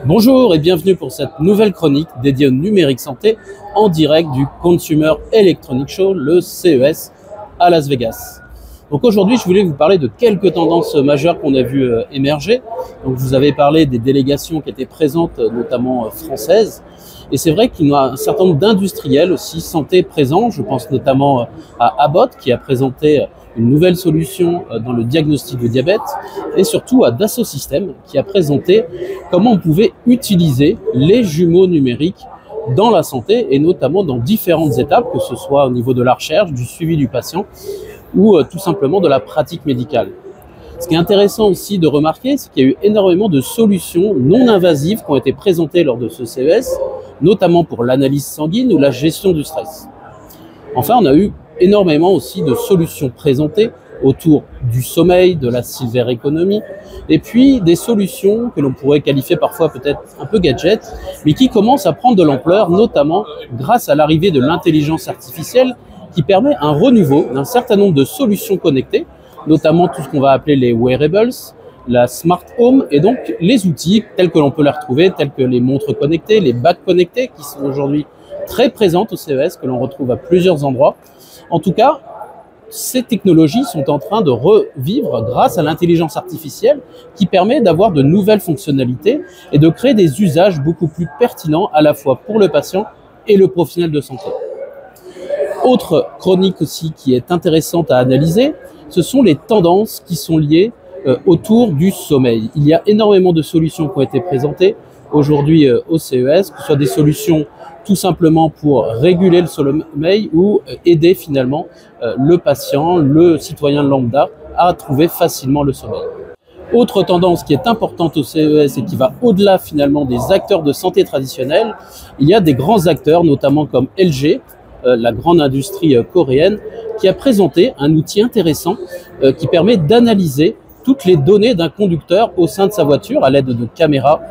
Bonjour et bienvenue pour cette nouvelle chronique dédiée au numérique santé en direct du Consumer Electronics Show, le CES, à Las Vegas. Donc aujourd'hui, je voulais vous parler de quelques tendances majeures qu'on a vues émerger. Donc je vous avais parlé des délégations qui étaient présentes, notamment françaises. Et c'est vrai qu'il y a un certain nombre d'industriels aussi santé présents. Je pense notamment à Abbott qui a présenté une nouvelle solution dans le diagnostic de diabète, et surtout à Dassault Systèmes qui a présenté comment on pouvait utiliser les jumeaux numériques dans la santé et notamment dans différentes étapes, que ce soit au niveau de la recherche, du suivi du patient ou tout simplement de la pratique médicale. Ce qui est intéressant aussi de remarquer, c'est qu'il y a eu énormément de solutions non invasives qui ont été présentées lors de ce CES, notamment pour l'analyse sanguine ou la gestion du stress. Enfin, on a eu énormément aussi de solutions présentées autour du sommeil, de la silver economy, et puis des solutions que l'on pourrait qualifier parfois peut-être un peu gadget, mais qui commencent à prendre de l'ampleur, notamment grâce à l'arrivée de l'intelligence artificielle qui permet un renouveau d'un certain nombre de solutions connectées, notamment tout ce qu'on va appeler les wearables, la smart home, et donc les outils tels que l'on peut les retrouver, tels que les montres connectées, les bagues connectées, qui sont aujourd'hui très présentes au CES, que l'on retrouve à plusieurs endroits. En tout cas, ces technologies sont en train de revivre grâce à l'intelligence artificielle qui permet d'avoir de nouvelles fonctionnalités et de créer des usages beaucoup plus pertinents à la fois pour le patient et le professionnel de santé. Autre chronique aussi qui est intéressante à analyser, ce sont les tendances qui sont liées autour du sommeil. Il y a énormément de solutions qui ont été présentées aujourd'hui au CES, que ce soit des solutions tout simplement pour réguler le sommeil ou aider finalement le patient, le citoyen lambda à trouver facilement le sommeil. Autre tendance qui est importante au CES et qui va au-delà finalement des acteurs de santé traditionnels, il y a des grands acteurs, notamment comme LG, la grande industrie coréenne, qui a présenté un outil intéressant qui permet d'analyser toutes les données d'un conducteur au sein de sa voiture à l'aide de caméras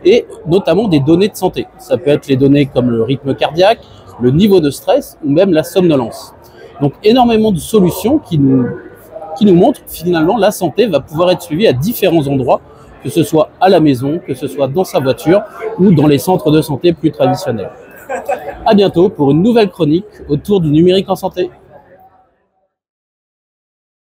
et notamment des données de santé. Ça peut être les données comme le rythme cardiaque, le niveau de stress ou même la somnolence. Donc énormément de solutions qui nous montrent que finalement la santé va pouvoir être suivie à différents endroits, que ce soit à la maison, que ce soit dans sa voiture ou dans les centres de santé plus traditionnels. À bientôt pour une nouvelle chronique autour du numérique en santé.